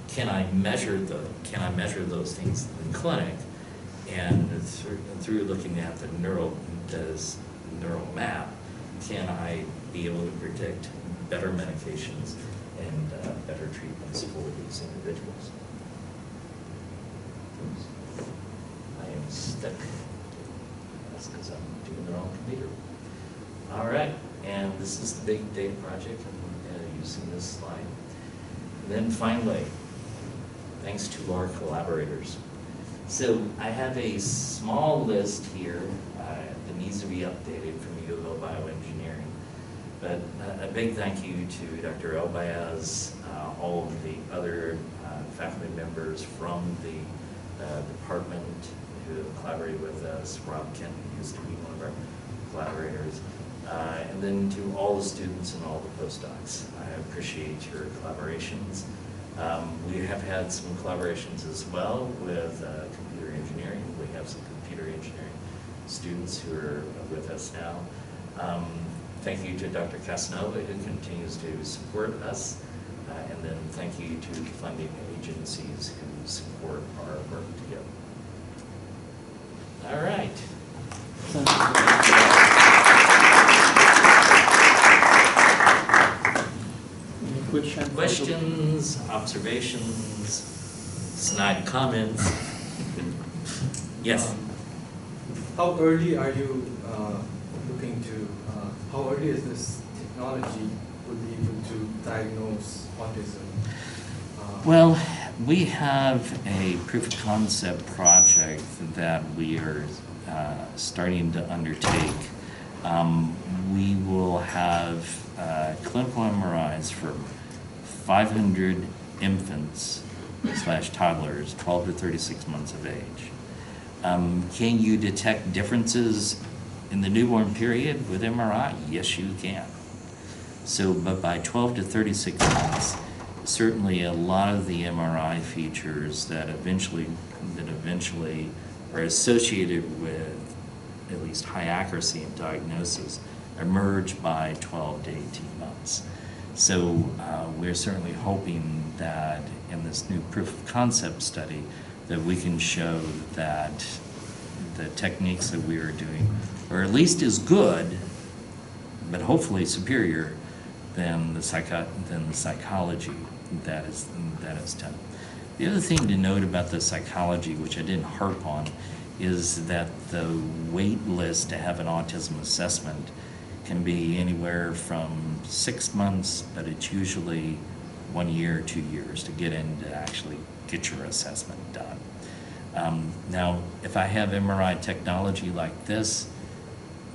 can I measure those things in the clinic, and through looking at the neural map, can I be able to predict better medications and better treatments for these individuals? Oops. I am stuck. That's because I'm doing the wrong computer. All right, and this is the big data project. I'm using this slide. And then finally, thanks to our collaborators. So I have a small list here that needs to be updated from Louisville Bioengineering. But a big thank you to Dr. Elbayaz, all of the other faculty members from the department who have collaborated with us. Rob Kent used to be one of our collaborators. And then to all the students and all the postdocs. I appreciate your collaborations. We have had some collaborations as well with computer engineering. We have some computer engineering students who are with us now. Thank you to Dr. Casanova, who continues to support us. And then thank you to the funding agencies who support our work together. All right. Questions, observations, snide comments? Yes? How early are you looking to, how early is this technology would be able to diagnose autism? Well, we have a proof of concept project that we are starting to undertake. We will have clinical MRIs for 500 infants / toddlers, 12 to 36 months of age. Can you detect differences in the newborn period with MRI? Yes, you can. So, but by 12 to 36 months, certainly a lot of the MRI features that eventually are associated with at least high accuracy in diagnosis emerge by 12 to 18 months. So we're certainly hoping that in this new proof of concept study that we can show that the techniques that we are doing are at least as good, but hopefully superior than the psychology that is done. The other thing to note about the psychology, which I didn't harp on, is that the wait list to have an autism assessment can be anywhere from 6 months, but it's usually 1 year, 2 years to get in to actually get your assessment done. Now, if I have MRI technology like this,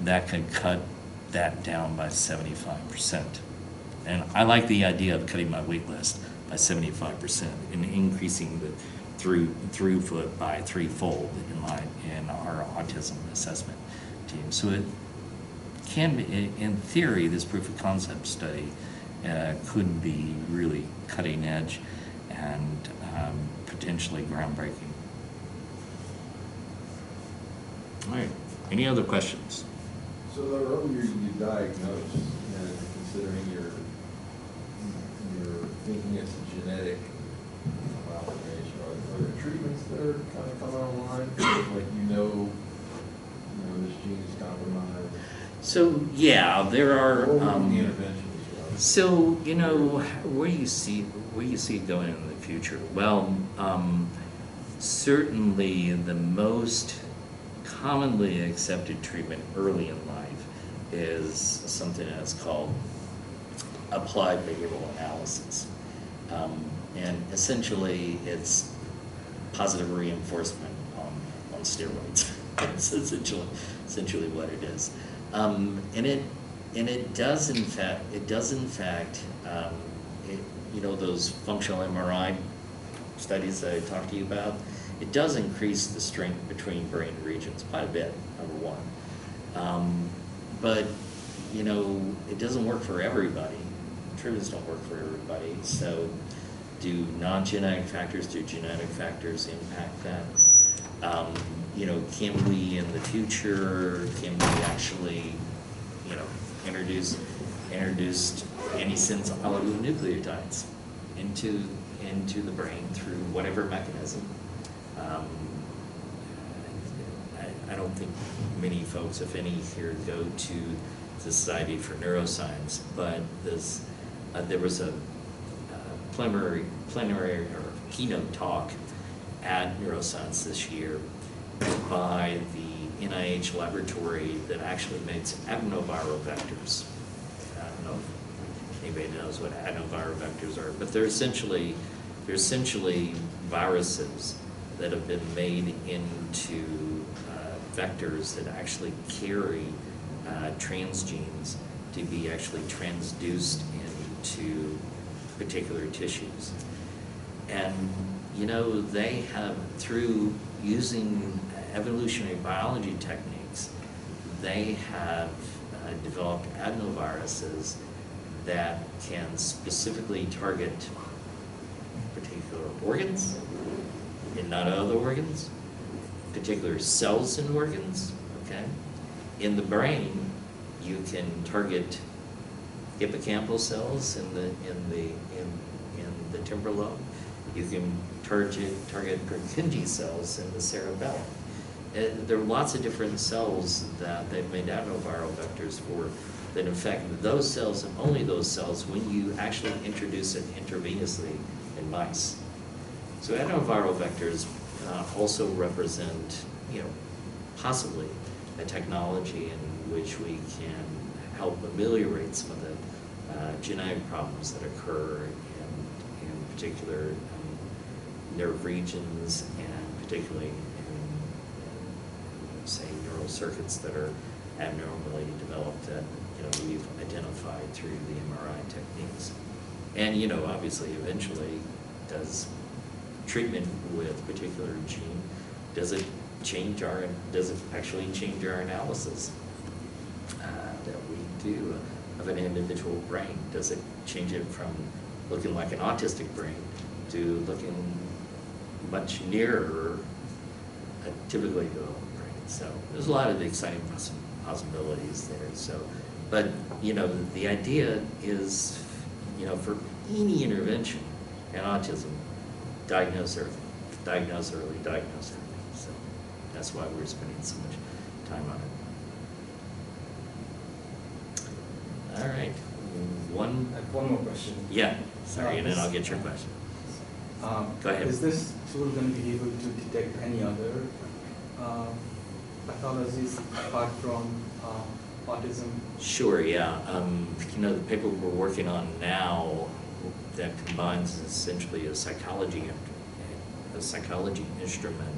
that could cut that down by 75%. And I like the idea of cutting my wait list by 75% and increasing the throughput by threefold in our autism assessment team. So it can be, in theory, this proof of concept study could be really cutting edge and potentially groundbreaking. All right, any other questions? So the earlier you diagnose, considering you're thinking it's a genetic malformation, are there treatments that are kind of coming online? Like this gene is compromised. So yeah, there are. Or the intervention as well. So where do you see it going in the future? Well, certainly the most commonly accepted treatment early in life is something that's called applied behavioral analysis. And essentially it's positive reinforcement on steroids. That's essentially what it is. And it does in fact, you know, those functional MRI studies that I talked to you about, it does increase the strength between brain regions quite a bit, number one. But, you know, it doesn't work for everybody. Treatments don't work for everybody. So do non-genetic factors, do genetic factors impact that? You know, can we in the future, can we actually, you know, introduce antisense oligonucleotides into the brain through whatever mechanism? I don't think many folks, if any, here go to the Society for Neuroscience, but there was a plenary or keynote talk at Neuroscience this year by the NIH laboratory that actually makes adenoviral vectors. I don't know if anybody knows what adenoviral vectors are, but they're essentially viruses that have been made into vectors that actually carry transgenes to be actually transduced into particular tissues. And, you know, they have, through using evolutionary biology techniques, they have developed adenoviruses that can specifically target particular organs and not other organs, particular cells in organs, okay? In the brain, you can target hippocampal cells in the temporal lobe. You can target Purkinje cells in the cerebellum. There are lots of different cells that they've made adenoviral vectors for that infect those cells and only those cells when you actually introduce it intravenously in mice. So adenoviral vectors also represent, you know, possibly a technology in which we can help ameliorate some of the genetic problems that occur in particular nerve regions, and particularly in say, neural circuits that are abnormally developed that, you know, we've identified through the MRI techniques. And, you know, obviously, eventually, does treatment with a particular gene, does it actually change our analysis that we do of an individual brain? Does it change it from looking like an autistic brain to looking much nearer a typically developed brain? So there's a lot of exciting possibilities there. So, but, you know, the idea is, you know, for any intervention in autism, diagnose early, diagnose early, diagnose early. So that's why we're spending so much time on it. All right, I have one more question. Yeah, sorry, and then I'll get your question. Go ahead. Is this tool going to be able to detect any other pathologies apart from autism? Sure, yeah. You know, the paper we're working on now that combines essentially a psychology instrument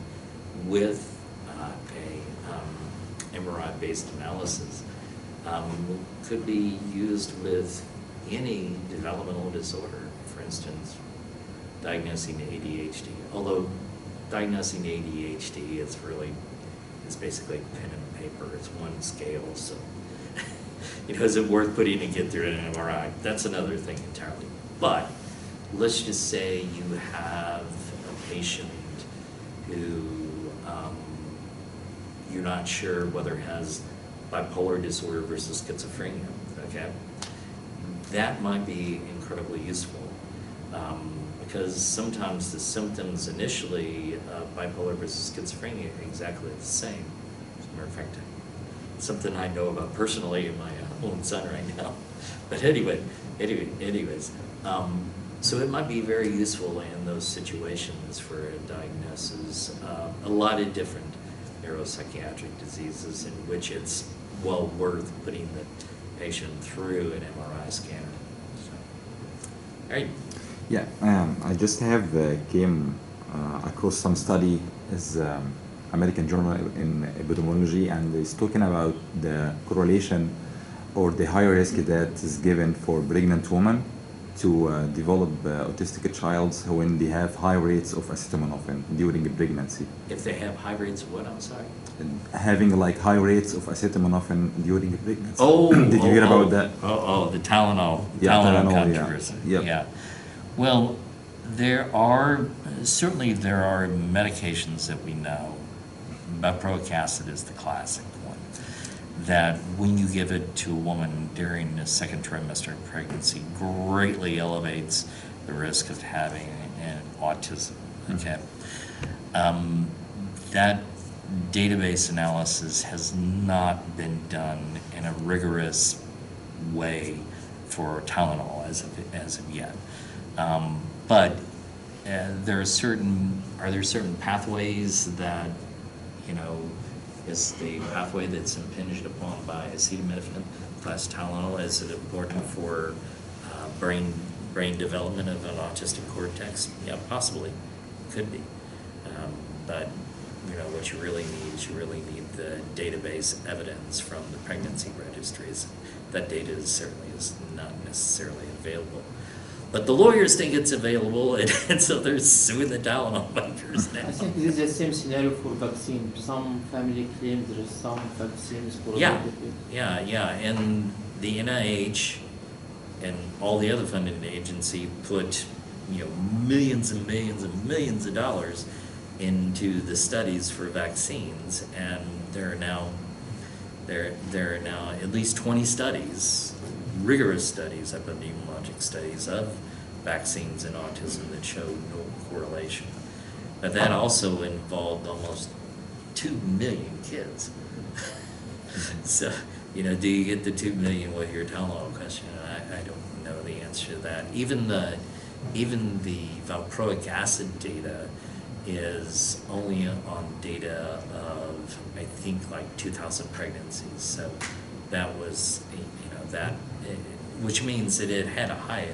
with a MRI-based analysis could be used with any developmental disorder. For instance, diagnosing ADHD. Although diagnosing ADHD is basically pen and paper. It's one scale, so you know, is it worth putting a kid through an MRI? That's another thing entirely. But let's just say you have a patient who you're not sure whether has bipolar disorder versus schizophrenia, okay? That might be incredibly useful because sometimes the symptoms initially of bipolar versus schizophrenia are exactly the same. As a matter of fact, something I know about personally in my own son right now. But anyways, so it might be very useful in those situations for a diagnosis of a lot of different neuropsychiatric diseases in which it's well worth putting the patient through an MRI scanner. So, all right. Yeah, I just have came across some study is American Journal in Epidemiology, and it's talking about the correlation or the high risk that is given for pregnant women to develop autistic child when they have high rates of acetaminophen during pregnancy. If they have high rates of what, I'm sorry? Having like high rates of acetaminophen during pregnancy. Oh, did you hear about that? The Tylenol, Yeah, Tylenol Tylenol, controversy. yeah. Yep. Yeah. Well, there are medications that we know. Valproic acid is the classic one. That when you give it to a woman during the second trimester of pregnancy, greatly elevates the risk of having an autism. Okay. That database analysis has not been done in a rigorous way for Tylenol as of yet. But are there certain pathways that, is the pathway that's impinged upon by acetaminophen plus Tylenol? Is it important for brain development of an autistic cortex? Yeah, possibly, could be. But what you really need the database evidence from the pregnancy registries. That data certainly is not necessarily available. But the lawyers think it's available, and so they're suing the Tylenol makers now. I think this is the same scenario for vaccine. Some family claim there is some vaccines for Yeah, and the NIH and all the other funding agency put millions and millions and millions of dollars into the studies for vaccines, and there are now at least 20 studies, rigorous studies, epidemiologic studies of vaccines and autism that show no correlation. But that also involved almost 2 million kids. So, do you get the 2 million with your Tylenol question? I don't know the answer to that. Even the valproic acid data is only on data of, I think, like 2,000 pregnancies. So that was, which means that it had a high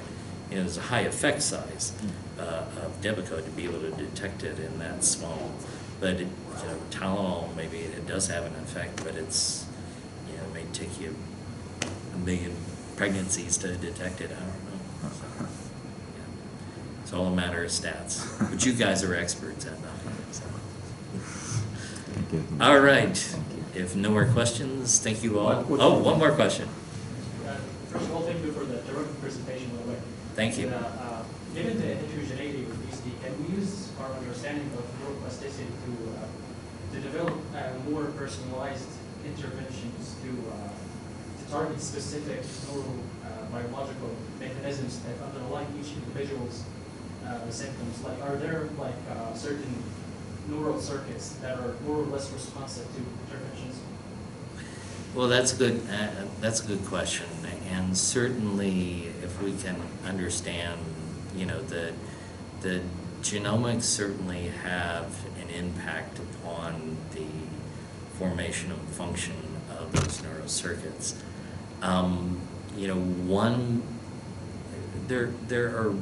effect size of Depakote to be able to detect it in that small. But Tylenol, maybe it does have an effect, but it's, it may take you 1 million pregnancies to detect it. I don't know. So, it's all a matter of stats, but you guys are experts at that. So. All right. If no more questions, thank you all. One more question. First of all, thank you for the terrific presentation, by the way. Thank you. Given the heterogeneity of obesity, can we use our understanding of neuroplasticity to develop more personalized interventions to target specific neurobiological mechanisms that underlie each individual's symptoms? Like, are there certain neural circuits that are more or less responsive to interventions? Well, that's a good question, and certainly if we can understand, the genomics certainly have an impact upon the formation and function of those neural circuits. There are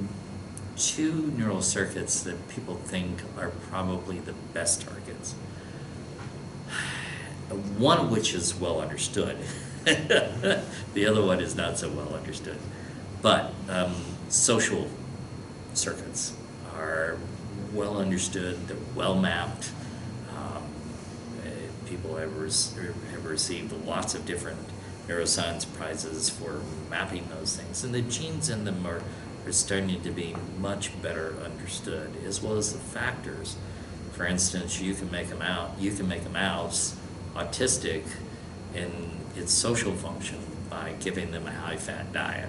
2 neural circuits that people think are probably the best targets. One of which is well understood. The other one is not so well understood. But social circuits are well understood, they're well mapped. People have received lots of different neuroscience prizes for mapping those things. And the genes in them are starting to be much better understood, as well as the factors. For instance, you can make a mouse autistic in its social function by giving them a high-fat diet,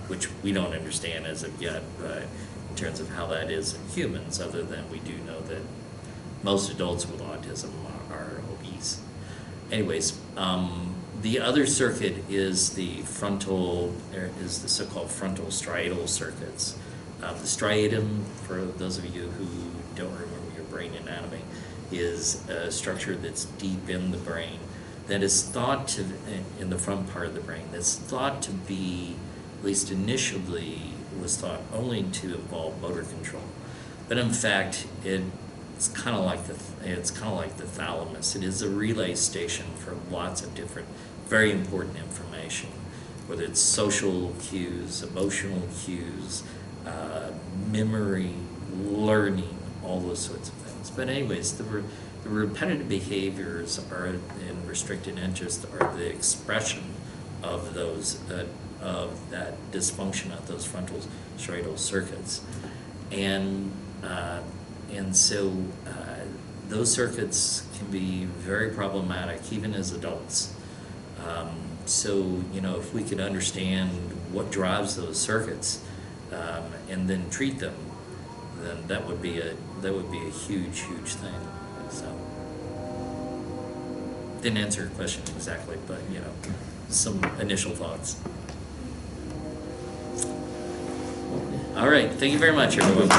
which we don't understand as of yet, but in terms of how that is in humans, other than we do know that most adults with autism are obese. Anyways, the other circuit is the so-called frontal striatal circuits. The striatum, for those of you who don't remember your brain anatomy, is a structure that's deep in the brain that is thought to, in the front part of the brain, that's thought to be, at least initially, was thought only to involve motor control. But in fact, it it's kind of like the thalamus. It is a relay station for lots of different, very important information, whether it's social cues, emotional cues, memory, learning, all those sorts of things. But anyways, the repetitive behaviors are in restricted interest are the expression of those of that dysfunction of those frontal striatal circuits, and so those circuits can be very problematic even as adults. So if we could understand what drives those circuits and then treat them, then that would be a huge thing. So didn't answer your question exactly, but some initial thoughts. All right, thank you very much, everyone.